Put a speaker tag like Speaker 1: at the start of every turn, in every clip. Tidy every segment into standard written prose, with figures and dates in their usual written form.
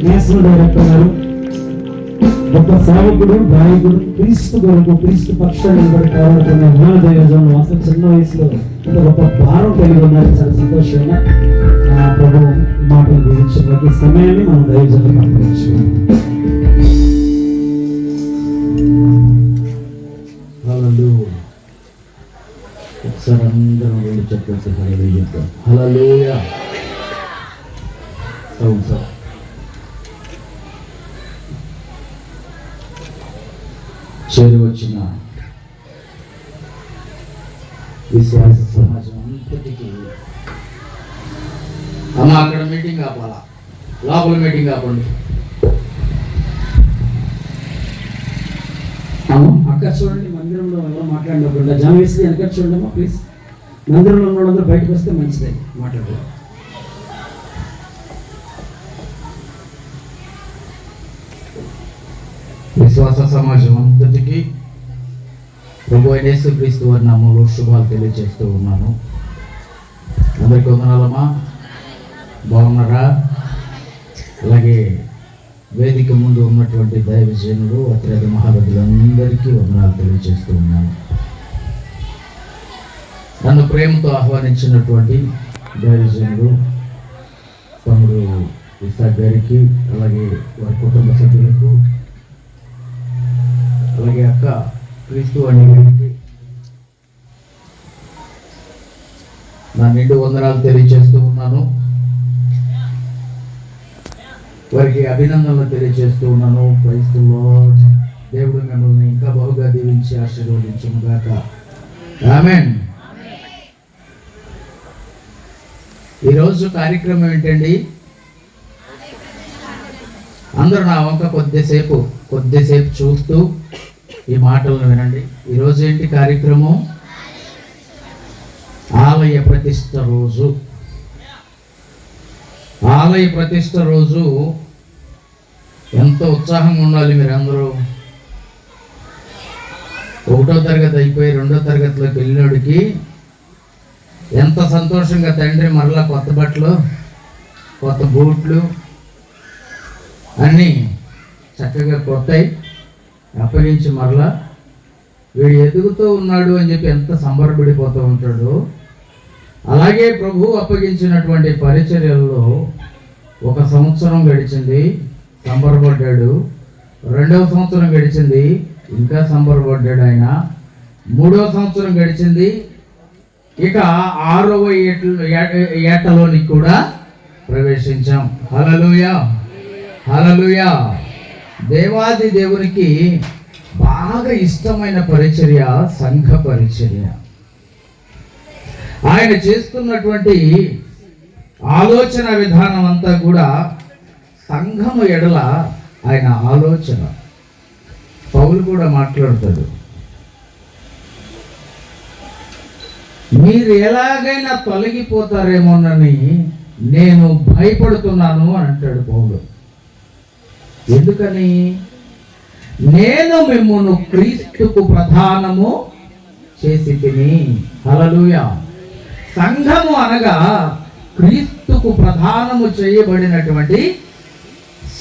Speaker 1: National director గారు, గొప్ప సేవకుడు, గాయకుడు, క్రీస్తు కొరకు క్రీస్తు పక్షాన్ని నిలబడి పోరాడుతున్న జ్ఞాన దైవజనులు అసలు చిన్న వయసులో ఇంత గొప్ప భారం కలిగి ఉన్నారు. చాలా సంతోషంగా ప్రభు మాటలు దీవించడానికి సమయాన్ని మనం దైవజనులు పంపించుకున్నాం. ఒకసారి అందరం వెళ్ళి చెప్పేసి హల్లెలూయా చెప్తాం. హల్లెలూయా. అవును సార్. చేరి వచ్చిన విశ్వాస సమాజం అంతటికి అమ్మ అక్కడ మీటింగ్ ఆపాలా, లోపల మీటింగ్ ఆపండి. అక్కడ చూడండి, మందిరంలో ఎలా మాట్లాడినప్పుడు జనం వేసి వెనక చూడండి అమ్మా ప్లీజ్. మందిరంలో ఉన్న వాళ్ళందరూ బయటకు వస్తే మంచిదే మాట్లాడారు. విశ్వాస సమాజం అంతటికి ప్రభు అయిన యేసుక్రీస్తు వారి నామములో శుభాలు తెలియజేస్తూ ఉన్నాను. అందరికీ వందనాలమ్మా, బాగున్నారా? అలాగే వేదిక ముందు ఉన్నటువంటి దైవజనులు, అత్యధిక మహారథులందరికీ వందనాలు తెలియజేస్తూ ఉన్నాను. నన్ను ప్రేమతో ఆహ్వానించినటువంటి దైవజనులు తమ్ముడు ఇసాక్ గారికి, అలాగే వారి కుటుంబ సభ్యులకు, అలాగే అక్క క్రీస్తు అనే గారికి నా నిండు వందనాలు తెలియజేస్తూ ఉన్నాను. వారికి అభినందనలు తెలియజేస్తూ ఉన్నాను. Praise the lord. దేవుడు మిమ్మల్ని ఇంకా బహుగా దీవించి ఆశీర్వదించును గాక. ఆమేన్. ఈరోజు కార్యక్రమం ఏంటండి? అందరూ నా వంక కొద్దిసేపు చూస్తూ ఈ మాటలను వినండి. ఈరోజు ఏంటి కార్యక్రమం? ఆలయ ప్రతిష్ఠ రోజు. ఆలయ ప్రతిష్ఠ రోజు ఎంతో ఉత్సాహంగా ఉండాలి మీరందరూ. 1వ తరగతి అయిపోయి 2వ తరగతిలోకి వెళ్ళినోడికి ఎంత సంతోషంగా తండ్రి మరలా కొత్త బట్టలు, కొత్త బూట్లు అన్నీ చక్కగా కొత్తవి అప్పగించి మరలా వీడు ఎదుగుతూ ఉన్నాడు అని చెప్పి ఎంత సంబరపడిపోతూ ఉంటాడో, అలాగే ప్రభు అప్పగించినటువంటి పరిచర్యల్లో 1 సంవత్సరం గడిచింది, సంబరపడ్డాడు. 2వ సంవత్సరం గడిచింది, ఇంకా సంబరపడ్డాడు ఆయన. 3వ సంవత్సరం గడిచింది, ఇక 6వ ఏటలోనికి కూడా ప్రవేశించాం. హల్లెలూయా, హల్లెలూయా. దేవాది దేవునికి బాగా ఇష్టమైన పరిచర్య సంఘ పరిచర్య. ఆయన చేస్తున్నటువంటి ఆలోచన విధానం అంతా కూడా సంఘము ఎడల ఆయన ఆలోచన. పౌలు కూడా మాట్లాడతాడు, మీరు ఎలాగైనా తొలగిపోతారేమోనని నేను భయపడుతున్నాను అని అంటాడు పౌలు. ఎందుకని? నేను మిమ్మును క్రీస్తుకు ప్రధానము చేసి తిని. హల్లెలూయా. సంఘము అనగా క్రీస్తుకు ప్రధానము చేయబడినటువంటి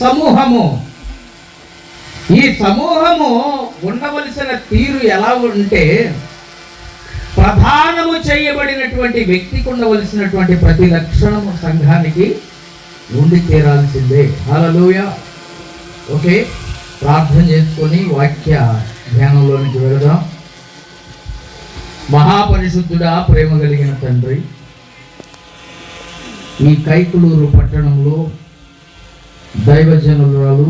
Speaker 1: సమూహము. ఈ సమూహము ఉండవలసిన తీరు ఎలా ఉంటే, ప్రధానము చేయబడినటువంటి వ్యక్తికి ఉండవలసినటువంటి ప్రతి లక్షణము సంఘానికి ఉండి తీరాల్సిందే. హల్లెలూయా. ఓకే, ప్రార్థన చేసుకొని వాక్య ధ్యానంలోనికి వెళదాం. మహాపరిశుద్ధుడా, ప్రేమ కలిగిన తండ్రి, ఈ కైకులూరు పట్టణంలో దైవజనురాలు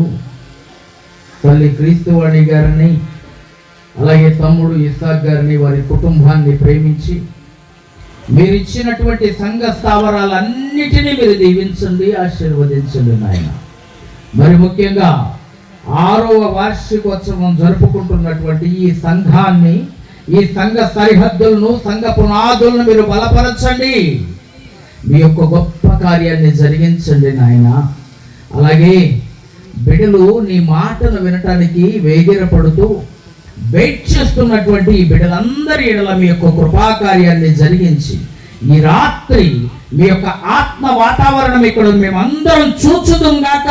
Speaker 1: తల్లి క్రీస్తువాణి గారిని, అలాగే తమ్ముడు ఇసాక్ గారిని, వారి కుటుంబాన్ని ప్రేమించి మీరు ఇచ్చినటువంటి సంఘ స్థావరాలన్నిటినీ మీరు దీవించండి, ఆశీర్వదించండి నాయన. మరి ముఖ్యంగా 6వ వార్షికోత్సవం జరుపుకుంటున్నటువంటి ఈ సంఘాన్ని, ఈ సంఘ సరిహద్దులను, సంఘ పునాదులను మీరు బలపరచండి. మీ యొక్క గొప్ప కార్యాన్ని జరిగించండి నాయన. అలాగే బిడ్డలు నీ మాటను వినటానికి వేగిరపడుతూ వెయిట్ చేస్తున్నటువంటి ఈ బిడ్డలందరి ఎడల మీ యొక్క కృపాకార్యాన్ని జరిగించి ఈ రాత్రి
Speaker 2: మీ యొక్క ఆత్మ వాతావరణం ఇక్కడ మేమందరం చూచుదాం గాక.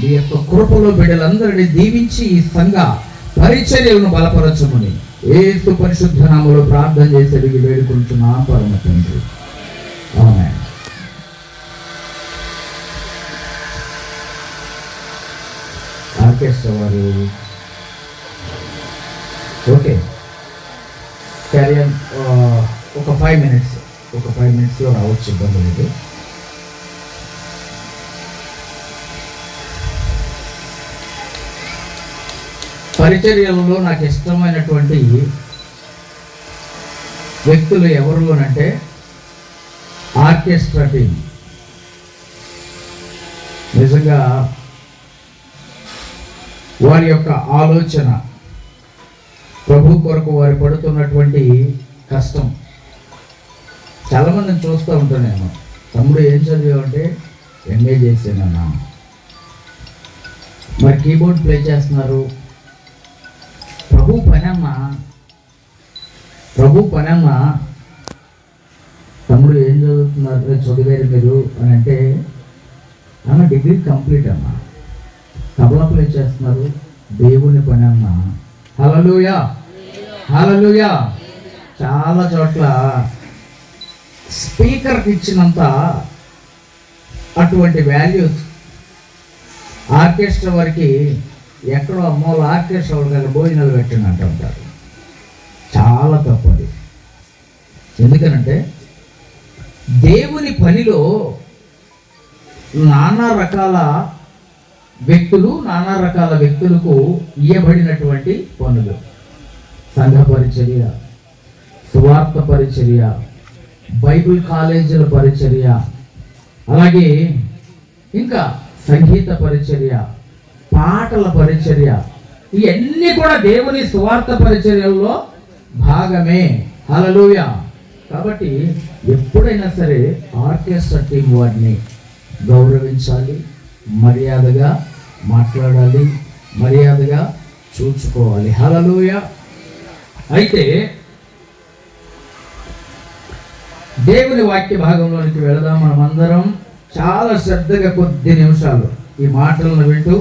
Speaker 2: మీ యొక్క కృపలో బిడ్డలందరినీ దీవించి ఈ సంఘ పరిచర్యలను బలపరచమని యేసు పరిశుద్ధ నామములో ప్రార్థన చేసి అడిగి వేడుకుంటున్నాం పరమ తండ్రి. ఆమేన్. ఆర్కెస్ట్రా వారు ఓకే క్యారీ ఆన్. ఒక 5 మినిట్స్లో రావచ్చు, ఇబ్బంది లేదు. పరిచర్యలలో నాకు ఇష్టమైనటువంటి వ్యక్తులు ఎవరు అంటే ఆర్కెస్ట్రా టీం. నిజంగా వారి యొక్క ఆలోచన, ప్రభు కొరకు వారు పడుతున్నటువంటి కష్టం. చాలామందిని చూస్తూ ఉంటాను నేను. తమ్ముడు ఏం చదివామంటే ఎంఏ చేసానన్నా, మరి కీబోర్డ్ ప్లే చేస్తున్నారు. ప్రభు పనమ్మా. తమ్ముడు ఏం చదివారు మీరు అని అంటే, అన్న డిగ్రీ కంప్లీట్ అమ్మా, తబలా ప్లే చేస్తున్నారు, దేవుని పని అమ్మా. హల్లెలూయా, హల్లెలూయా. చాలా చోట్ల స్పీకర్కి ఇచ్చినంత అటువంటి వాల్యూస్ ఆర్కెస్ట్రా వారికి ఎక్కడో అమ్మోళ్ళ ఆర్కెస్ట్రా వాళ్ళకి భోజనాలు పెట్టండి అంటుంటారు. చాలా తప్పది. ఎందుకనంటే దేవుని పనిలో నానా రకాల వ్యక్తులకు ఇయ్యబడినటువంటి పనులు. సంఘ పరిచర్య, సువార్త పరిచర్య, బైబిల్ కాలేజీల పరిచర్య, అలాగే ఇంకా సంగీత పరిచర్య, పాటల పరిచర్య, ఇవన్నీ కూడా దేవుని సువార్త పరిచర్యల్లో భాగమే. హల్లెలూయా. కాబట్టి ఎప్పుడైనా సరే ఆర్కెస్ట్రా టీం వారిని గౌరవించాలి, మర్యాదగా మాట్లాడాలి, మర్యాదగా చూసుకోవాలి. హల్లెలూయా. అయితే దేవుని వాక్య భాగంలోనికి వెళదాం. మనమందరం చాలా శ్రద్ధగా కొద్ది నిమిషాలు ఈ మాటలను వింటూ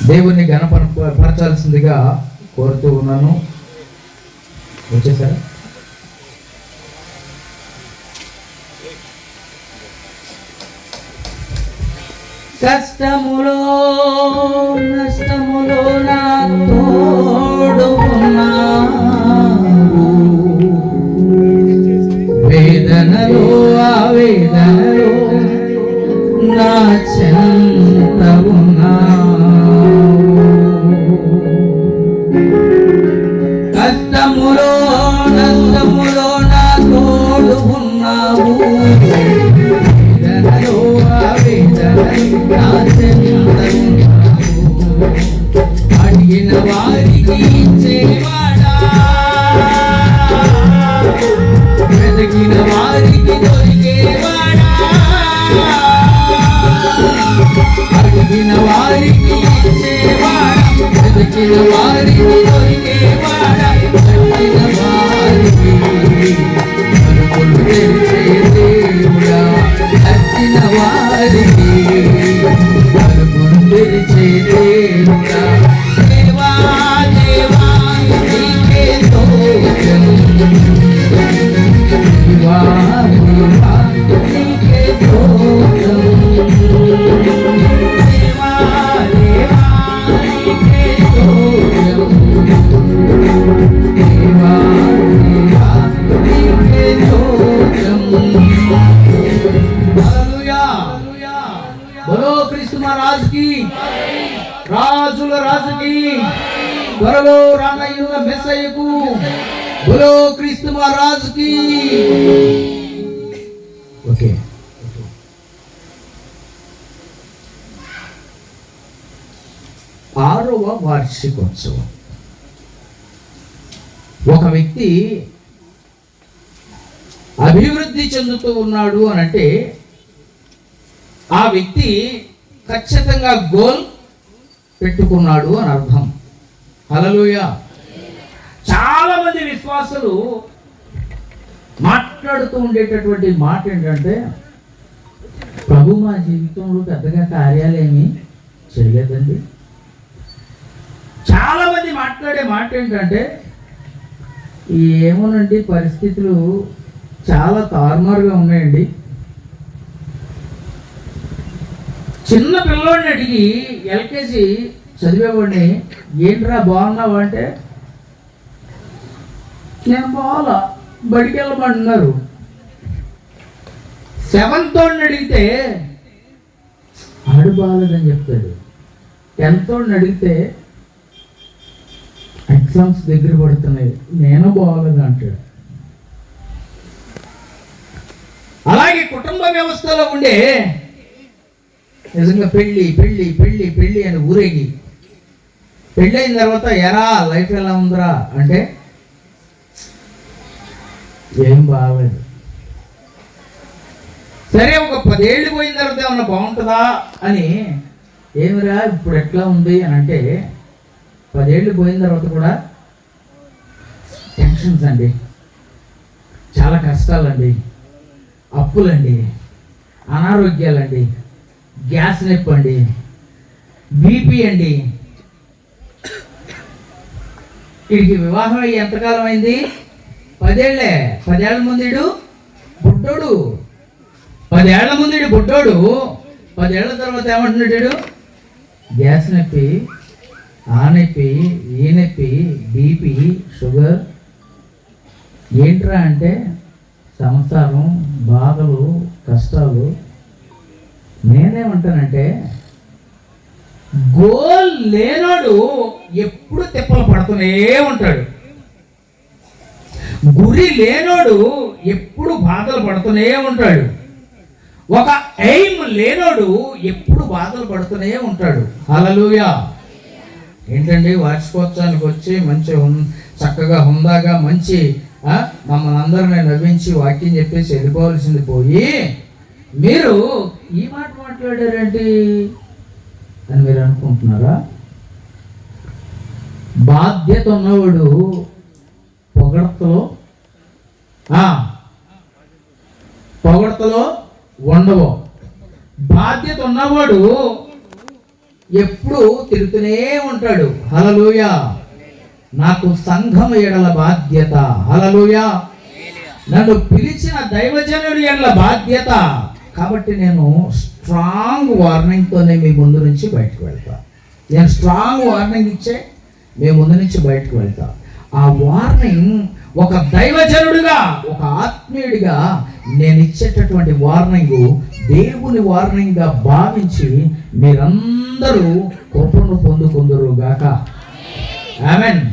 Speaker 2: దేవుని గణపరచాల్సిందిగా కోరుతూ ఉన్నాను. వచ్చేసారా? కష్టములో నష్టములో నా తోడు ఉన్నావు, వేదనలో ఆవేదనలో నా చెంత ఉన్నావు. కష్టములో నష్టములో నా తోడు ఉన్నావు, వేదనలో అడిగిన వారికి ఇచ్చేవాడా, వెతికిన వారికి దొరికేవాడా, అడిగిన వారికి ఇచ్చేవాడా, వెతికిన వారికి దొరికేవాడా, తట్టిన వారికి తలుపులు తెరిచే దేవుడా, తట్టిన వారికి తలుపులు తెరిచే దేవుడా. దేవా దేవా నీకే స్తోత్రం, దేవా దేవా నీకే స్తోత్రం, దేవా దేవా నీకే స్తోత్రం, దేవా దేవా నీకే స్తోత్రం. బలో క్రీస్తు మహారాజ్ కి, రాజుల రాజుకి, త్వరలో రానయ్యున్న మెస్సయ్యకు, బలో క్రీస్తు మహారాజ్ కి. ఓకే, 6వ వార్షికోత్సవం. ఒక వ్యక్తి అభివృద్ధి చెందుతూ ఉన్నాడు అని అంటే ఆ వ్యక్తి ఖచ్చితంగా గోల్ పెట్టుకున్నాడు అని అర్థం. హల్లెలూయా. చాలా మంది విశ్వాసులు మాట్లాడుతూ ఉండేటటువంటి మాట ఏంటంటే, ప్రభు మా జీవితంలో పెద్దగా కార్యాలేమీ చేయలేదండి. చాలా మంది మాట్లాడే మాట ఏంటంటే, ఏమోనండి పరిస్థితులు చాలా తారుమారుగా ఉన్నాయండి. చిన్న పిల్లోడిని అడిగి ఎల్కేజీ చదివేవాడిని, ఏంట్రా బాగున్నావు అంటే, నేను బాగా బడికి వెళ్ళమంటున్నారు. 7th వాడిని అడిగితే ఆడు బాగాలేదని చెప్తాడు. 10th వాడిని అడిగితే ఎగ్జామ్స్ దగ్గర పడుతున్నాయి, నేను బాగాలేదు అంటాడు. అలాగే కుటుంబ వ్యవస్థలో ఉండే నిజంగా పెళ్ళి పెళ్ళి పెళ్ళి పెళ్ళి అని ఊరేగి పెళ్ళైన తర్వాత ఎరా లైఫ్ ఎలా ఉందిరా అంటే ఏం బాగలేదు. సరే ఒక 10 ఏళ్ళు పోయిన తర్వాత ఏమన్నా బాగుంటుందా అని, ఏమిరా ఇప్పుడు ఎట్లా ఉంది అని అంటే 10 ఏళ్ళు పోయిన తర్వాత కూడా టెన్షన్స్ అండి, చాలా కష్టాలండి, అప్పులండి, అనారోగ్యాలండి, గ్యాస్ నొప్పి అండి, బీపీ అండి. వీడికి వివాహం అయ్యి ఎంతకాలం అయింది? 10 ఏళ్ళే. 10 ఏళ్ల ముందు బుడ్డోడు, 10 ఏళ్ల ముందు బుడ్డోడు 10 ఏళ్ల తర్వాత ఏమంటున్నాడు? గ్యాస్ నొప్పి, ఆ నొప్పి, ఈ నొప్పి, బీపీ, షుగర్. ఏంట్రా అంటే సంసారం, బాధలు, కష్టాలు. నేనేమంటానంటే, గోల్ లేనోడు ఎప్పుడు తిప్పలు పడుతూనే ఉంటాడు. గురి లేనోడు ఎప్పుడు బాధలు పడుతూనే ఉంటాడు. ఒక ఎయిమ్ లేనోడు ఎప్పుడు బాధలు పడుతూనే ఉంటాడు. హల్లెలూయా. ఏంటండి వార్షికోత్సవానికి వచ్చి మంచి చక్కగా హుందాగా మంచి మమ్మల్ని అందరినీ నవ్వించి వాక్యం చెప్పేసి వెళ్ళిపోవాల్సింది పోయి మీరు ఈ మాట మాట్లాడారేంటి అని మీరు అనుకుంటున్నారా? బాధ్యత ఉన్నవాడు పొగడతలో ఉండవు. బాధ్యత ఉన్నవాడు ఎప్పుడు తిరుగుతూనే ఉంటాడు. హల్లెలూయా. నాకు సంఘం ఎడల బాధ్యత. హల్లెలూయా. నన్ను పిలిచిన దైవజనుడి ఎడల బాధ్యత. కాబట్టి నేను స్ట్రాంగ్ వార్నింగ్తోనే మీ ముందు నుంచి బయటకు వెళ్తా. నేను స్ట్రాంగ్ వార్నింగ్ ఇచ్చే మీ ముందు నుంచి బయటకు వెళ్తా. ఆ వార్నింగ్ ఒక దైవజనుడిగా, ఒక ఆత్మీయుడిగా నేను ఇచ్చేటటువంటి వార్నింగ్ దేవుని వార్నింగ్గా భావించి మీరందరూ కృపను పొందుకుందురు గాక. ఆమేన్.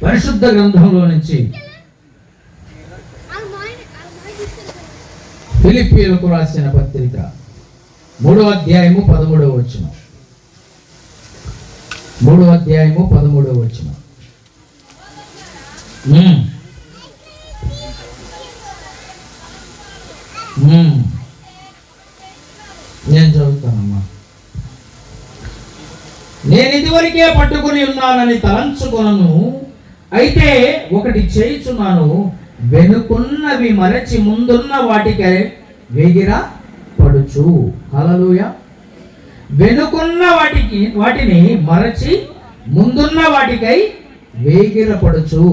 Speaker 2: పరిశుద్ధ గ్రంథంలో నుంచి ఫిలిప్పీయులకు రాసిన పత్రిక 3వ అధ్యాయము 13వ వచనం. 3వ అధ్యాయము 13వ వచనం. నేను చదువుతానమ్మా. నేను ఇదివరకే పట్టుకుని ఉన్నానని తలంచుకొనను, అయితే ఒకటి చేయుచున్నాను, వెనుకున్నవి మరచి ముందున్న వాటికై వేగిరా పడుచు. హల్లెలూయా. వెనుకున్న వాటిని మరచి ముందున్న వాటికై వేగిరపడుచు.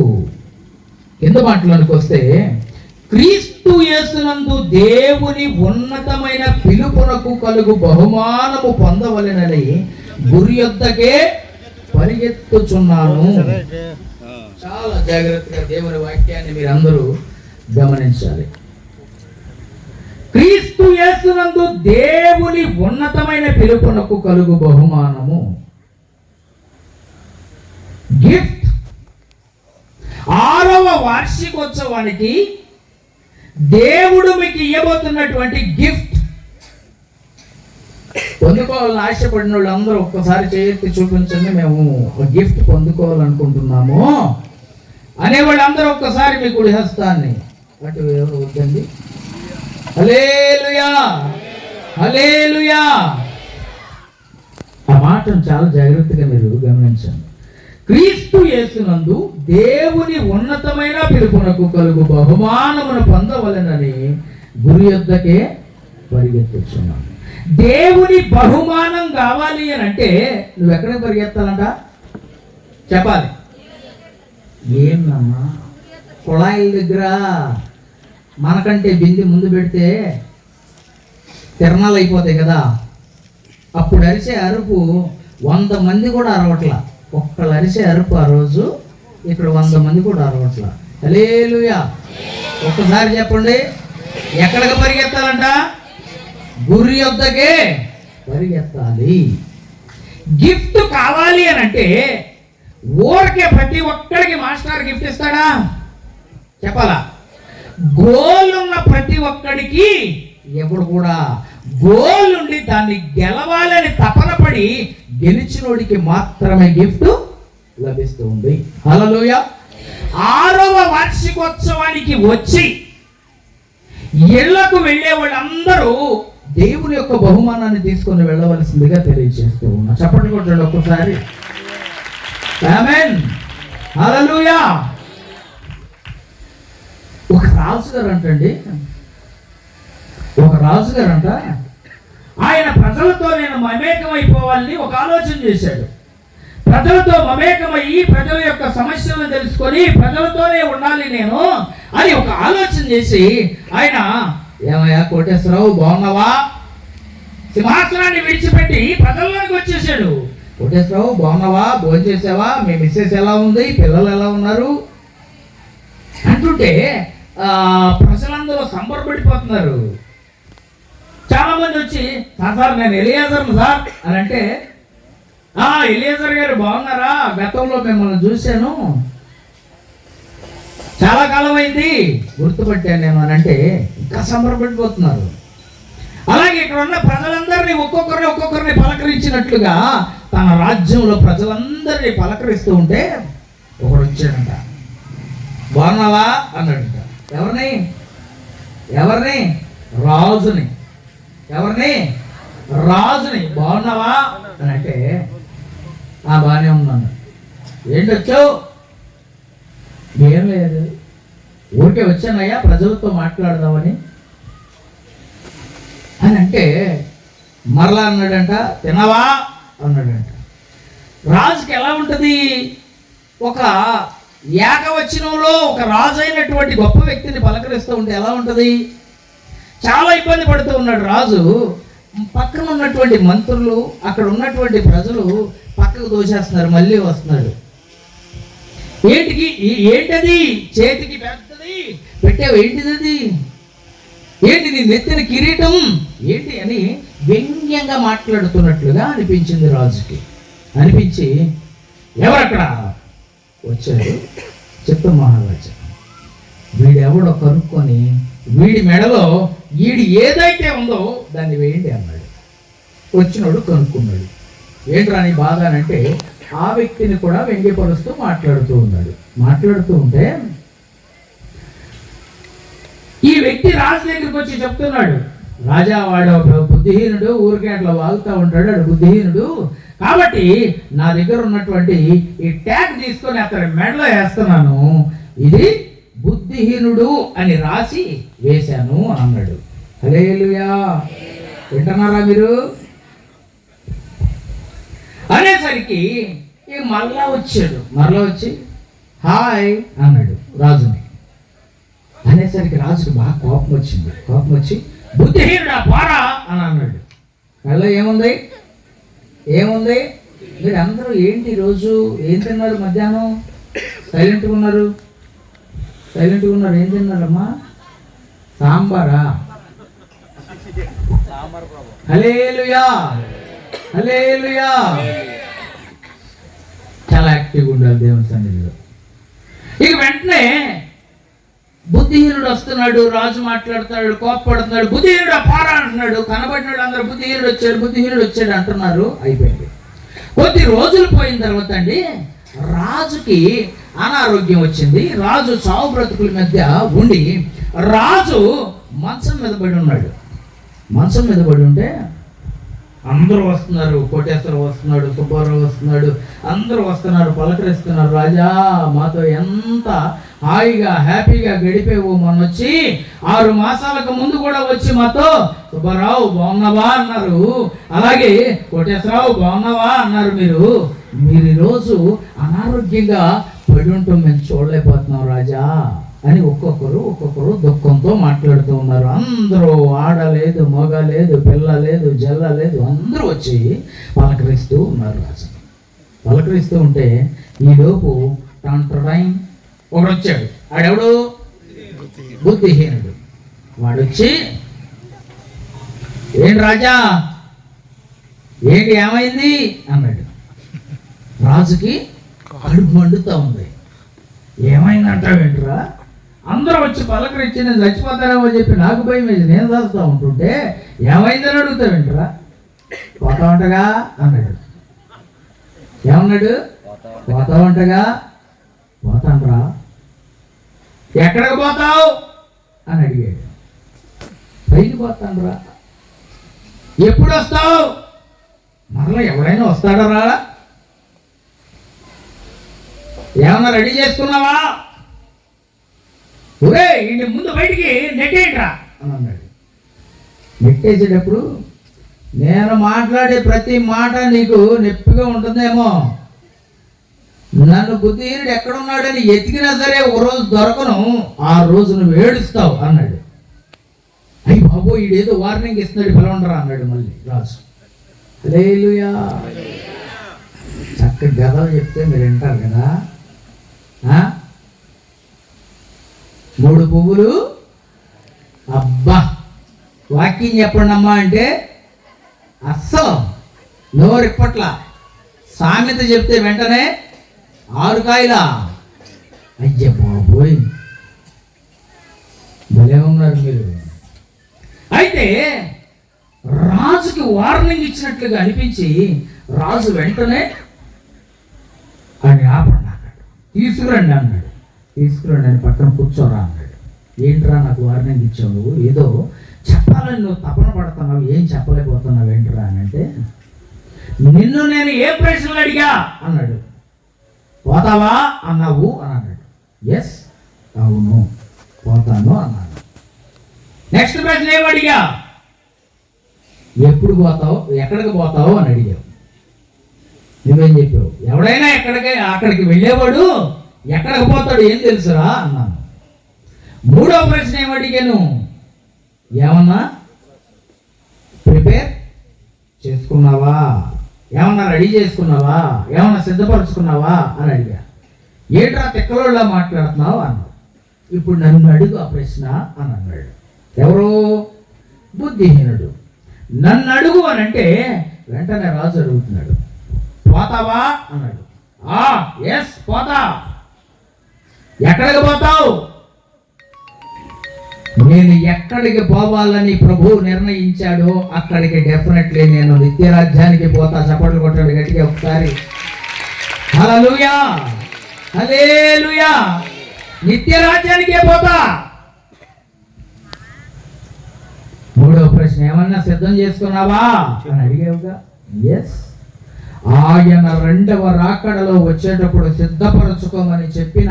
Speaker 2: కింద మాటలోనికి వస్తే, క్రీస్తు యేసునందు దేవుని ఉన్నతమైన పిలుపునకు కలుగు బహుమానము పొందవలెనని గురి యొద్దకే పరిగెత్తుచున్నాను. చాలా జాగ్రత్తగా దేవుని వాక్యాన్ని మీరందరూ గమనించాలి. క్రీస్తు యేసునందు దేవుని ఉన్నతమైన పిలుపునకు కలుగు బహుమానము, గిఫ్ట్. 6వ వార్షికోత్సవానికి దేవుడు మీకు ఇవ్వబోతున్నటువంటి గిఫ్ట్. పొందుకోవాలని ఆశపడిన వాళ్ళు అందరూ ఒక్కసారి చేయెత్తి చూపించండి, మేము ఒక గిఫ్ట్ పొందుకోవాలనుకుంటున్నాము అనేవాళ్ళు అందరూ ఒక్కసారి మీ కుడి హస్తాన్ని అటు ఎవరు వద్దండి. హల్లెలూయా, హల్లెలూయా. ఆ మాటను చాలా జాగ్రత్తగా మీరు గమనించండి. క్రీస్తు యేసునందు దేవుని ఉన్నతమైన పిలుపునకు కలుగు బహుమానమును పొందవలెనని గురి యొద్దకే పరిగెత్తుచున్నాను. దేవుని బహుమానం కావాలి అని అంటే నువ్వు ఎక్కడికి పరిగెత్తాలంట చెప్పాలి. ఏందమ్మా కుళాయిల దగ్గర మనకంటే బింది ముందు పెడితే తిరణాలు అయిపోతాయి కదా, అప్పుడు అరిసే అరుపు 100 మంది కూడా అరవట్లా. ఒక్కళ్ళు అరిసే అరుపు ఆ రోజు ఇక్కడ 100 మంది కూడా అరవట్లా. హల్లెలూయా. ఒక్కసారి చెప్పండి, ఎక్కడికి పరిగెత్తాలంట? గురి యొద్దకే పరిగెత్తాలి. గిఫ్ట్ కావాలి అని అంటే ఊరికే ప్రతి ఒక్కడికి మాస్టర్ గిఫ్ట్ ఇస్తాడా చెప్పాలా? గోల్ ఉన్న ప్రతి ఒక్కడికి ఎప్పుడు కూడా గోల్ ఉండి దాన్ని గెలవాలని తపన పడి గెలిచినోడికి మాత్రమే గిఫ్ట్ లభిస్తూ ఉంది. హల్లెలూయా. 6వ వార్షికోత్సవానికి వచ్చి ఇళ్లకు వెళ్ళే వాళ్ళందరూ దేవుని యొక్క బహుమానాన్ని తీసుకొని వెళ్ళవలసిందిగా తెలియజేస్తూ ఉన్నా. చెప్పండి కొట్టండి ఒక్కసారి. ఆమేన్. హల్లెలూయా. ఒక రాజుగారంట ఆయన ప్రజలతో నేను మమేకమైపోవాలని ఒక ఆలోచన చేశాడు. ప్రజలతో మమేకమయ్యి ప్రజల యొక్క సమస్యలను తెలుసుకొని ప్రజలతోనే ఉండాలి నేను అని ఒక ఆలోచన చేసి ఆయన, ఏమయ్యా కోటేశ్వరరావు బాగున్నావా? సింహాసనాన్ని విడిచిపెట్టి ప్రజల్లోకి వచ్చేసాడు. కోటేశ్వరరావు బాగున్నావా? భోజనం చేసావా? మీ మిస్సెస్ ఎలా ఉంది? పిల్లలు ఎలా ఉన్నారు అంటుంటే ప్రజలందరూ సంబరపడిపోతున్నారు. చాలా మంది వచ్చి సార్ నేను ఎలియాజర్ను సార్ అని అంటే, ఎలియాజర్ గారు బాగున్నారా? గతంలో మిమ్మల్ని చూశాను, చాలా కాలం అయింది, గుర్తుపట్టాను నేను అని అంటే ఇంకా సంబరపడిపోతున్నారు. అలాగే ఇక్కడ ఉన్న ప్రజలందరినీ ఒక్కొక్కరిని పలకరించినట్లుగా తన రాజ్యంలో ప్రజలందరినీ పలకరిస్తూ ఉంటే ఒకడు వచ్చాడంట. బాగున్నావా అన్నాడంట. ఎవరిని? రాజుని. బాగున్నావా అని అంటే, బాగానే ఉన్నాను. ఏంటొచ్చావు? ఏం లేదు, ఊరికే వచ్చానయ్యా ప్రజలతో మాట్లాడదామని అని అంటే, మరలా అన్నాడంట. తినవా అన్నాడంట. రాజుకి ఎలా ఉంటుంది? ఒక ఏకవచనంలో ఒక రాజు అయినటువంటి గొప్ప వ్యక్తిని పలకరిస్తూ ఉంటే ఎలా ఉంటుంది? చాలా ఇబ్బంది పడుతూ ఉన్నాడు రాజు. పక్కన ఉన్నటువంటి మంత్రులు, అక్కడ ఉన్నటువంటి ప్రజలు పక్కకు దోచేస్తున్నారు. మళ్ళీ వస్తున్నాడు. ఏంటది చేతికి పెద్దది పెట్టావు, ఏంటిది? ఏంటి నీ నెత్తిన కిరీటం ఏంటి అని వ్యంగ్యంగా మాట్లాడుతున్నట్లుగా అనిపించింది రాజుకి. అనిపించి ఎవరక్కడ వచ్చాడు? చిత్త మహారాజా. వీడెవడో కనుక్కొని వీడి మెడలో వీడి ఏదైతే ఉందో దాన్ని వేయండి అన్నాడు. వచ్చినోడు కనుక్కున్నాడు. ఏంట్రా నీ బాధ అని అంటే, ఆ వ్యక్తిని కూడా వ్యంగ్యపరుస్తూ మాట్లాడుతూ ఉన్నాడు. మాట్లాడుతూ ఉంటే ఈ వ్యక్తి రాజు దగ్గరికి వచ్చి చెప్తున్నాడు, రాజా వాడు బుద్ధిహీనుడు, ఊరికే అట్లా వాగుతూ ఉంటాడు, వాడు బుద్ధిహీనుడు, కాబట్టి నా దగ్గర ఉన్నటువంటి ఈ ట్యాగ్ తీసుకొని అతని మెడలో వేస్తున్నాను, ఇది బుద్ధిహీనుడు అని రాసి వేశాను అన్నాడు. హల్లెలూయా. వింటున్నారా మీరు? అనేసరికి మరలా వచ్చి హాయ్ అన్నాడు రాజుని. అనేసరికి రాజుకి బాగా కోపం వచ్చి బుద్ధిహీనుడా పోరా అని అన్నాడు. మళ్ళీ ఏముంది మీరు అందరూ ఏంటి ఈరోజు ఏం తిన్నారు? మధ్యాహ్నం సైలెంట్గా ఉన్నారు. ఏం తిన్నారమ్మా? సాంబారా? హల్లెలూయా. చాలా యాక్టివ్గా ఉండాలి దేవుని సన్నిధిలో. ఇక వెంటనే బుద్ధిహీనుడు వస్తున్నాడు. రాజు మాట్లాడుతున్నాడు, కోప్పడుతున్నాడు. బుద్ధిహీనుడు పారా అంటున్నాడు. కనబడినాడు అందరూ బుద్ధిహీనుడు వచ్చాడు అంటున్నారు. అయిపోయింది. కొద్ది రోజులు పోయిన తర్వాత అండి రాజుకి అనారోగ్యం వచ్చింది. రాజు చావు బ్రతుకుల మధ్య ఉండి రాజు మంచం మీద పడి ఉంటే అందరూ వస్తున్నారు, కోటేశ్వరరావు వస్తున్నాడు, సుబ్బారావు వస్తున్నాడు, అందరూ వస్తున్నారు, పలకరిస్తున్నారు. రాజా మాతో ఎంత హాయిగా హ్యాపీగా గడిపేవు, మొన్న వచ్చి 6 మాసాలకు ముందు కూడా వచ్చి మాతో సుబ్బారావు బాగున్నావా అన్నారు, అలాగే కోటేశ్వరరావు బాగున్నావా అన్నారు. మీరు ఈరోజు అనారోగ్యంగా పడి ఉంటాం, మేము చూడలేకపోతున్నాం రాజా అని ఒక్కొక్కరు దుఃఖంతో మాట్లాడుతూ ఉన్నారు. అందరూ ఆడలేదు, మగ లేదు, పిల్ల లేదు, జల్ల లేదు, అందరూ వచ్చి పలకరిస్తూ ఉన్నారు. రాజు పలకరిస్తూ ఉంటే ఈలోపు టైం ఒకడు వచ్చాడు. ఆడెవడు? బుద్ధిహీనుడు. వాడొచ్చి, ఏంటి రాజా, ఏంటి ఏమైంది అన్నాడు. రాజుకి కడుపు మండుతా ఉంది. ఏమైందంటావేంట్రా? అందరూ వచ్చి పలకరించి నేను చచ్చిపోతానేమో చెప్పి నాకు భయం వేసి నేను దాస్తా ఉంటుంటే ఏమైందని అడుగుతావేంట్రా? పోతా ఉంటగా అన్నాడు. ఏమన్నాడు? పోతా ఉంటగా. పోతాన్రా. ఎక్కడికి పోతావు అని అడిగాడు. పైకి పోతాన్రా. ఎప్పుడు వస్తావు? మరలా ఎవడైనా వస్తాడరా? ఏమన్నా రెడీ చేసుకున్నావా? ఒరే ఇంటి ముందు బయటికి నెట్టేయండిరా అని అన్నాడు. నెట్టేసేటప్పుడు నేను మాట్లాడే ప్రతి మాట నీకు నొప్పిగా ఉంటుందేమో, నన్ను బుద్ధిహీనుడు ఎక్కడున్నాడని ఎతికినా సరే ఓ రోజు దొరకను, ఆ రోజు నువ్వు ఏడుస్తావు అన్నాడు. అయ్యి బాబు ఈడేదో వార్నింగ్ ఇస్తున్నాడు, పిలవండరా అన్నాడు మళ్ళీ రాజు. హల్లెలూయా. చక్కటి గదలు చెప్తే మీరు వింటారు కదా. 3 పువ్వులు, అబ్బా వాక్యం చెప్పండి అమ్మా అంటే అస్సలు నోరిప్పట్ల. సామెత చెప్తే వెంటనే 6 కాయలా. అయ్య బాబోయ్ భలే ఉన్నారు మీరు. అయితే రాజుకి వార్నింగ్ ఇచ్చినట్లుగా అనిపించి రాజు వెంటనే అని ఆపండి అన్నాడు. తీసుకురండి అన్నాడు. తీసుకురండి అని పక్కన కూర్చోరా అన్నాడు. ఏంట్రా నాకు వార్నింగ్ ఇచ్చావు, నువ్వు ఏదో చెప్పాలని నువ్వు తపన పడుతున్నావు, ఏం చెప్పలేకపోతున్నావు ఏంట్రా అని అంటే, నిన్ను నేను ఏ ప్రశ్నలు అడిగా అన్నాడు. పోతావా అన్నావు అని అన్నాడు. ఎస్ అవును పోతాను అన్నాడు. నెక్స్ట్ ప్రశ్న ఏమడిగా? ఎప్పుడు పోతావు, ఎక్కడికి పోతావు అని అడిగావు. నువ్వేం చెప్పావు? ఎవడైనా అక్కడికి వెళ్ళేవాడు ఎక్కడికి పోతాడు ఏం తెలుసురా అన్నాను. 3వ ప్రశ్న ఏమడిగాను? ఏమన్నా ప్రిపేర్ చేసుకున్నావా, ఏమన్నా రెడీ చేసుకున్నావా, ఏమన్నా సిద్ధపరుచుకున్నావా అని అడిగా. ఏంట్రా తిక్కలోళ్ళ మాట్లాడుతున్నావు అన్నావు. ఇప్పుడు నన్ను అడుగు ఆ ప్రశ్న అని అన్నాడు. ఎవరు? బుద్ధిహీనుడు. నన్ను అడుగు అని అంటే వెంటనే రాజు అడుగుతున్నాడు. పోతావా అన్నాడు. ఎస్ పోతా. ఎక్కడికి పోతావు? నేను ఎక్కడికి పోవాలని ప్రభువు నిర్ణయించాడో అక్కడికి డెఫినెట్లీ నేను నిత్యరాజ్యానికి పోతా. చప్పట్లు కొట్టాడు గట్టిగా ఒకసారి. హల్లెలూయా, హల్లెలూయా. నిత్యరాజ్యానికే పోతా. 3వ ప్రశ్న ఏమన్నా సిద్ధం చేసుకున్నావా అని అడిగావుగా. ఎస్. ఆయన 2వ రాకడలో వచ్చేటప్పుడు సిద్ధపరచుకోమని చెప్పిన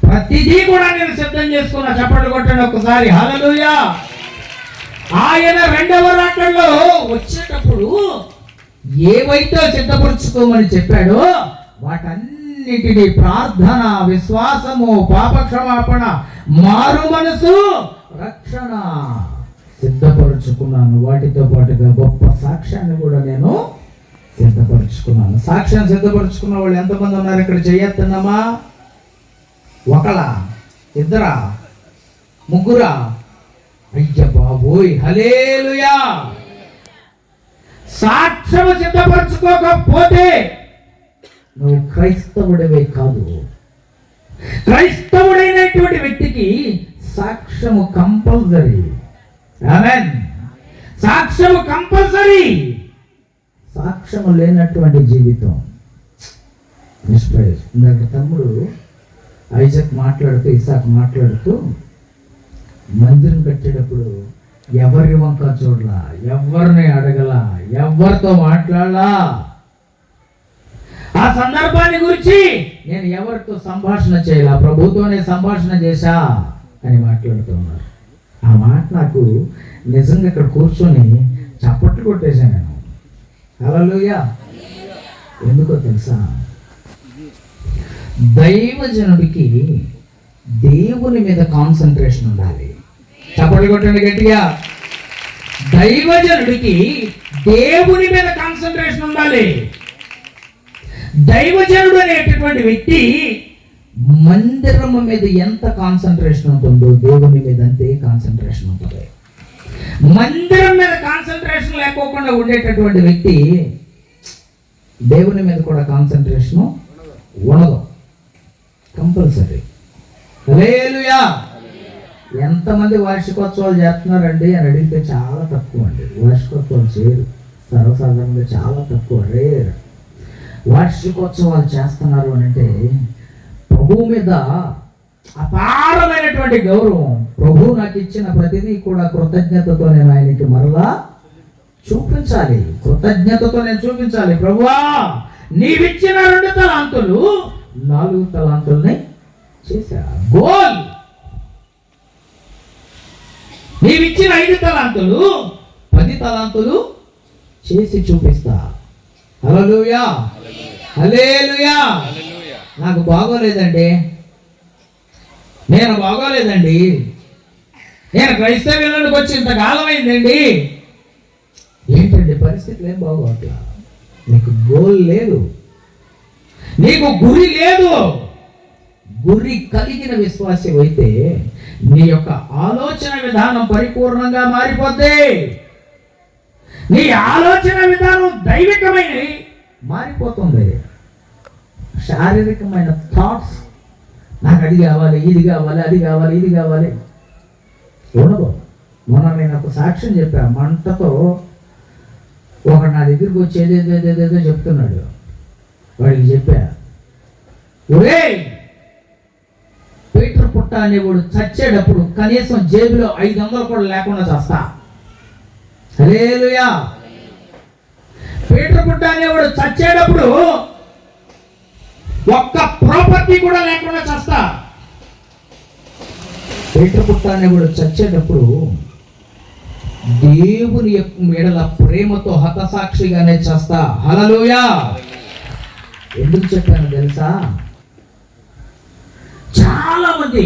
Speaker 2: ప్రతిదీ కూడా నేను సిద్ధం చేసుకున్నా. చప్పట్లు కొట్టండి ఒకసారి. హల్లెలూయా. ఆయన 2వ రాకడలో వచ్చేటప్పుడు ఏవైతే సిద్ధపరచుకోమని చెప్పాడో వాటన్నిటినీ ప్రార్థన, విశ్వాసము, పాపక్షమాపణ, మారు మనసు, రక్షణ సిద్ధపరుచుకున్నాను. వాటితో పాటుగా గొప్ప సాక్ష్యాన్ని కూడా నేను సిద్ధపరుచుకున్నాను. సాక్ష్యాన్ని సిద్ధపరుచుకున్న వాళ్ళు ఎంతమంది ఉన్నారు ఇక్కడ? చెయ్యొద్దన్నామా? ఒకలా, ఇద్దరా, ముగ్గురా? అయ్య బాబోయ్, హల్లెలూయా. సాక్ష్యం సిద్ధపరచుకోకపోతే నువ్వు క్రైస్తవుడివే కాదు. క్రైస్తవుడైనటువంటి వ్యక్తికి సాక్ష్యము కంపల్సరీ. ఆమేన్. సాక్ష్యము కంపల్సరీ. సాక్ష్యము లేనటువంటి జీవితం నిష్ప్రయోజనం. ఇందాక తమ్ముడు ఐజాక్ మాట్లాడుతూ, ఇసాక్ మాట్లాడుతూ మందిరం కట్టేటప్పుడు ఎవరి వంక చూడలా, ఎవరిని అడగలా, ఎవరితో మాట్లాడలా. ఆ సందర్భాన్ని గురించి నేను ఎవరితో సంభాషణ చేయలా, ప్రభుతోనే సంభాషణ చేశా అని మాట్లాడుతున్నారు. ఆ మాట నాకు నిజంగా ఇక్కడ కూర్చొని చప్పట్లు కొట్టేశాను నేను. హల్లెలూయా. ఎందుకో తెలుసా, దైవజనుడికి దేవుని మీద కాన్సన్ట్రేషన్ ఉండాలి. చప్పట్లు కొట్టండి గట్టిగా. దైవజనుడికి దేవుని మీద కాన్సన్ట్రేషన్ ఉండాలి. దైవజనుడు అనేటటువంటి వ్యక్తి మందిరము మీద ఎంత కాన్సన్ట్రేషన్ ఉంటుందో దేవుని మీద అంతే కాన్సన్ట్రేషన్ ఉంటుంది. మందిరం మీద కాన్సన్ట్రేషన్ లేకోకుండా ఉండేటటువంటి వ్యక్తి దేవుని మీద కూడా కాన్సన్ట్రేషన్ ఉండదు, కంపల్సరీ. హల్లెలూయా. ఎంతమంది వార్షికోత్సవాలు చేస్తున్నారండి అని అడిగితే చాలా తక్కువ అండి. వార్షికోత్సవాలు చేయరు, సర్వసాధారణంగా చాలా తక్కువ, రేర్. వార్షికోత్సవాలు చేస్తున్నారు అని అంటే ప్రభువు మీద అపారమైనటువంటి గౌరవం. ప్రభువు నాకు ఇచ్చిన ప్రతిదీ కూడా కృతజ్ఞతతో నేను ఆయనకి మరలా చూపించాలి, కృతజ్ఞతతో నేను చూపించాలి. ప్రభువా, నీవిచ్చిన 2 తలాంతులు 4 తలాంతుల్ని చేశా. గోల్. నీవిచ్చిన 5 తలాంతులు 10 తలాంతులు చేసి చూపిస్తా. హల్లెలూయా, హల్లెలూయా. నాకు బాగోలేదండి, నేను బాగోలేదండి, నేను క్రైస్తవ్యంలోకి వచ్చి ఇంతకాలం అయిందండి. ఏంటండి పరిస్థితులు ఏం బాగోట్లా? నీకు గోల్ లేదు, నీకు గురి లేదు. గురి కలిగిన విశ్వాసం అయితే నీ యొక్క ఆలోచన విధానం పరిపూర్ణంగా మారిపోద్ది. నీ ఆలోచన విధానం దైవికమైన మారిపోతుంది. శారీరకమైన థాట్స్, నాకు అది కావాలి, ఇది కావాలి, అది కావాలి, ఇది కావాలి ఉండదు. మొన్న నేను ఒక సాక్ష్యం చెప్పా. మంటతో ఒకడు నా దగ్గరికి వచ్చి ఏదేదేదేదేదో చెప్తున్నాడు. వాడికి చెప్పా, ఒరే పీటర్ పుట్ట అనేవాడు చచ్చేటప్పుడు కనీసం జేబులో 500 కూడా లేకుండా చేస్తా. హల్లెలూయా. పీటర్ పుట్ట అనేవాడు చచ్చేటప్పుడు ఒక్క ప్రాపర్టీ కూడా లేకుండా చేస్తా. పీటర్ పుట్ట అనేవాడు చచ్చేటప్పుడు దేవుని ఎడల ప్రేమతో హతసాక్షిగానే చేస్తా. హల్లెలూయా. ఎందుకు చెప్పాను తెలుసా? చాలా మంది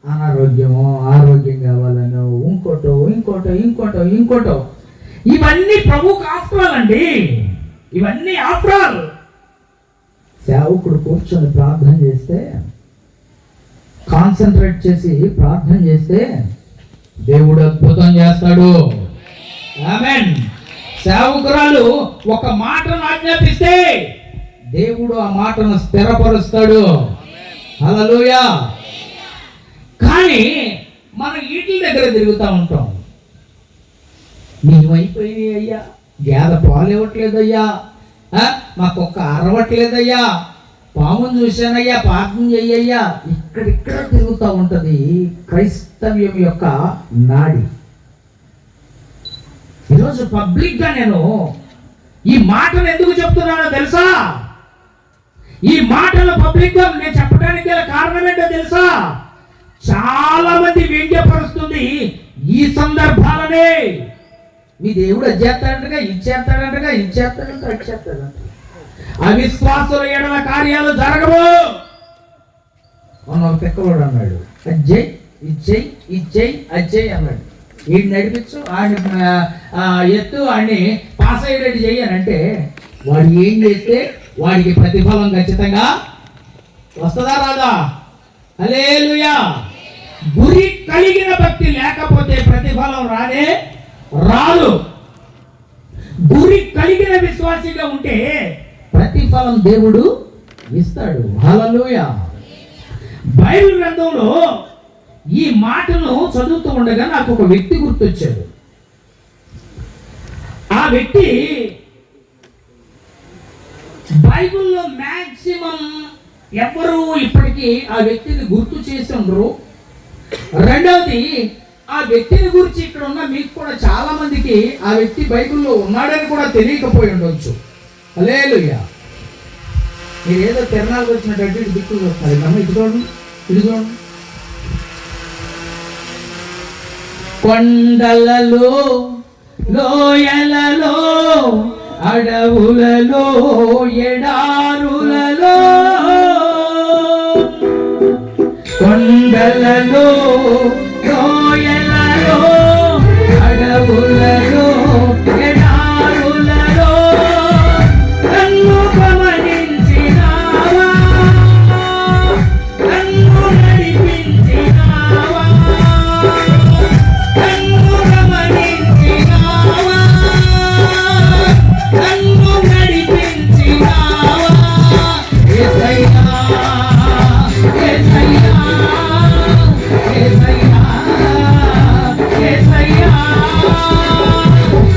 Speaker 2: అనారోగ్యమో, ఆరోగ్యం కావాలనో, ఇంకోటో ఇంకోటో ఇంకోటో ఇంకోటో, ఇవన్నీ ప్రభువుకు ఆఫ్టర్ ఆల్ అండి. ఇవన్నీ ఆఫ్టర్ ఆల్. సేవకుడు కూర్చొని ప్రార్థన చేస్తే, కాన్సన్ట్రేట్ చేసి ప్రార్థన చేస్తే దేవుడు అద్భుతం చేస్తాడు. ఆమేన్. సేవకురాలు ఒక మాటను ఆజ్ఞాపిస్తే దేవుడు ఆ మాటను స్థిరపరుస్తాడు. హల్లెలూయా. కానీ మనం వీటి దగ్గర తిరుగుతూ ఉంటాం. నీవైపోయినాయి అయ్యా, గేద పాలు ఇవ్వట్లేదయ్యా, మా కుక్క అరవట్లేదయ్యా, పామును చూశానయ్యా, ప్రార్థన చెయ్యయ్యా, ఇక్కడిక్కడ తిరుగుతూ ఉంటుంది క్రైస్తవ్యం యొక్క నాడి. ఈరోజు పబ్లిక్గా నేను ఈ మాటను ఎందుకు చెప్తున్నానో తెలుసా? ఈ మాటలు పబ్లిక్గా నేను చెప్పడానికి గల కారణం ఏంటో తెలుసా? చాలా మంది వ్యంగ్యపరుస్తుంది ఈ సందర్భాలనే. మీ దేవుడు అది చేస్తాడంటగా, ఇది చేస్తాడంటగా, ఇది చేస్తాడంట, అది చేస్తాడంట. అవిశ్వాసుల ఎడల కార్యాలు జరగవు. ఒక పెక్కలోడు అన్నాడు, అజ్జయ్ ఇజ్జయ్ ఇజ్జయ్ అజ్జయ్ అన్నాడు. వీడిని నడిపించు, ఆడిని ఎత్తు, ఆడిని పాస్ అయ్యేటట్టు చెయ్యనంటే వాడు ఏం చేస్తే వాడికి ప్రతిఫలం ఖచ్చితంగా వస్తుందా రాదా? హల్లెలూయా. గురి కలిగిన భక్తి లేకపోతే ప్రతిఫలం రాదే రాదు. గురి కలిగిన విశ్వాసిగా ఉంటే ప్రతిఫలం దేవుడు ఇస్తాడు. హల్లెలూయా. బైబిల్ గ్రంథంలో ఈ మాటను చదువుతూ ఉండగా నాకు ఒక వ్యక్తి గుర్తొచ్చాడు. ఆ వ్యక్తి బైబిల్లో మ్యాక్సిమం ఎవరు ఇప్పటికీ ఆ వ్యక్తిని గుర్తు చేసి ఉండరు. రెండవది, ఆ వ్యక్తిని గురించి ఇక్కడ ఉన్న మీకు కూడా చాలా మందికి ఆ వ్యక్తి బైబిల్లో ఉన్నాడని కూడా తెలియకపోయి ఉండొచ్చు. హల్లెలూయా. మీరు ఏదో తిరణాలకు వచ్చినట్టు ఇటు దిక్కులు వస్తారు. నమ్మ ఇటు చూడండి, ఇటు చూడండి. కొండలలో, లోయలలో, అడవులలో, ఎడారులలో, కొండలలో, లోయలలో, అడవులలో, ఎడారులలో నన్ను గమనించినావా, నన్ను నడిపించినావా, నన్ను గమనించినావా, నన్ను నడిపించినావా. యేసయ్యా, యేసయ్యా, యేసయ్యా, యేసయ్యా.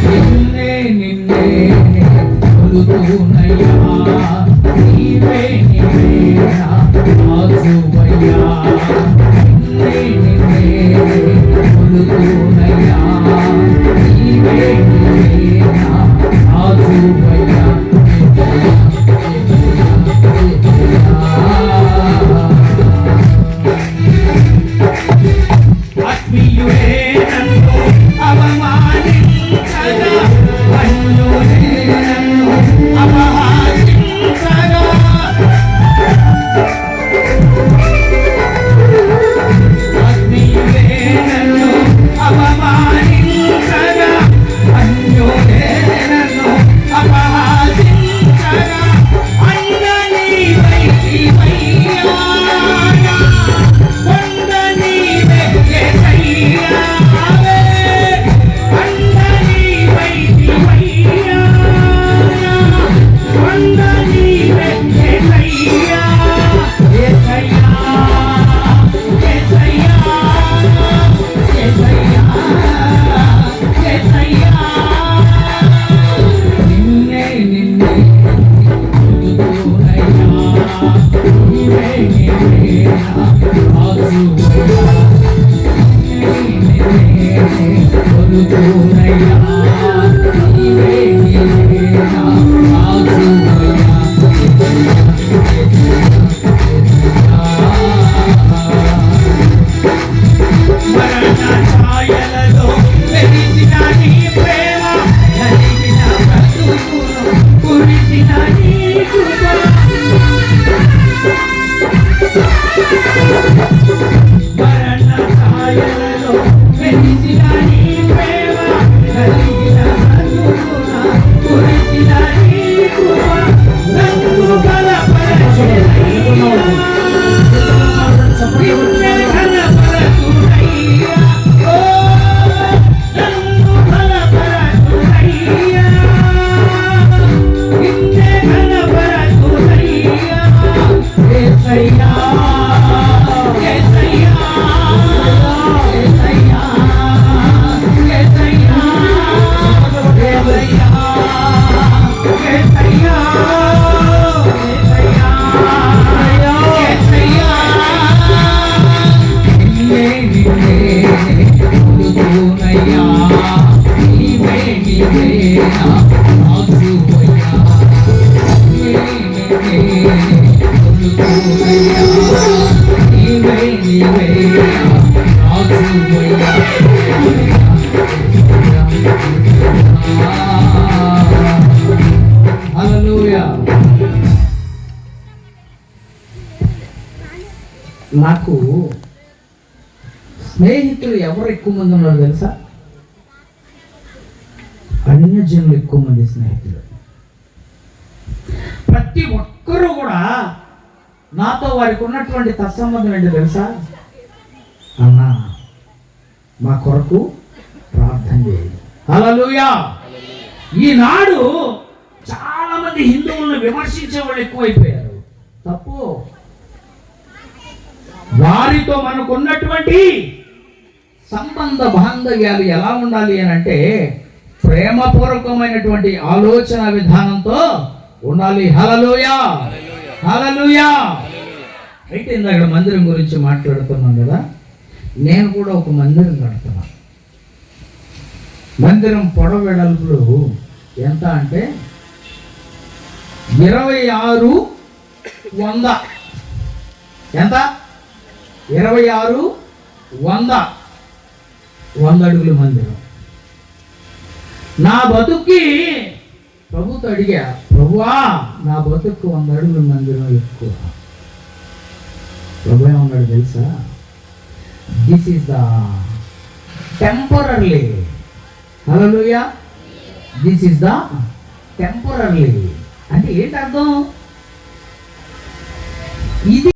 Speaker 2: నిన్నే నిన్నే కొలుతున్నయ్యా, నీవే నీవే నా ఆసువయ్యా. నిన్నే నిన్నే కొలుతున్నయ్యా, నీవే నీవే నా ఆసువయ్యా. ఆత్మీయుడే నన్ను అవమానించగా, అన్యుడే నన్ను అపహాసించగా, ఆత్మీయుడే నన్ను అవమానించగా, అన్యుడే నన్ను అపహాసించగా, అన్న నీవై నీవయ్యా, కొండ నీవే యేసయ్యావే, అన్న నీవై నీవయ్యా, కొండ నీవే యేసయ్యా. యేసయ్యా, యేసయ్యా, యేసయ్యా, యేసయ్యా. నిన్నే నిన్నే కొలుతున్నయ్యా, నీవే నీవే నా ఆసువయ్యా. నిన్నే నిన్నే కొలుతున్నయ్యా, నీవే నీవే నా ఆసువయ్యా. మరణ ఛాయలలో వెలిసిన నీ ప్రేమ, నలిగిన బ్రతుకును కురిసిన నీ కృప. మరణ ఛాయలలో వెలిసిన నీ ప్రేమ, నలిగిన బ్రతుకున కురిసిన నీ కృప. నన్ను బలపరచెనయ్యా, నిన్నే ఘనపరచునయ్యా, ఓ నన్ను బలపరచునయ్యా, నిన్నే ఘనపరచునయ్యా. యేసయ్యా, యేసయ్యా, యేసయ్యా, యేసయ్యా, యేసయ్యా, యేసయ్యా, యేసయ్యా, యేసయ్యా. నిన్నే నిన్నే కొలుతున్నయ్యా, నీవే నీవే నా ఆసువయ్యా. నిన్నే కొలుతున్నయ్యా, నీవే నీవే నా ఆసువయ్యా. హల్లెలూయా. నాకు స్నేహితులు ఎవరు ఎక్కువ మంది ఉన్నారు తెలుసా? అన్యజనులు ఎక్కువ మంది స్నేహితులు. ప్రతి ఒక్కరూ కూడా నాతో వారికి ఉన్నటువంటి తత్సంబంధం ఏంటో తెలుసా? అన్నా మా కొరకు ప్రార్థన చేయండి. హల్లెలూయా. ఈనాడు చాలా మంది హిందువులను విమర్శించే వాళ్ళు ఎక్కువైపోయారు. తప్పు. వారితో మనకు ఉన్నటువంటి సంబంధ బాంధవ్యాలు ఎలా ఉండాలి అని అంటే ప్రేమపూర్వకమైనటువంటి ఆలోచన విధానంతో ఉండాలి. హల్లెలూయా, హల్లెలూయా. అయితే ఇందాక మందిరం గురించి మాట్లాడుతున్నాం కదా. నేను కూడా ఒక మందిరం కడుతున్నా. మందిరం పొడవు వెడల్పులు ఎంత అంటే 2600. ఎంత? 2600 అడుగుల మందిరం. నా బతుక్కి ప్రభుతో అడిగా, ప్రభువా నా బతుక్కు 100 అడుగుల మందిరం ఎక్కువ. ప్రభు ఏమన్నాడు తెలుసా? This is the temporary. Hallelujah. This is the temporary అంటే ఏంటి అర్థం? ఇది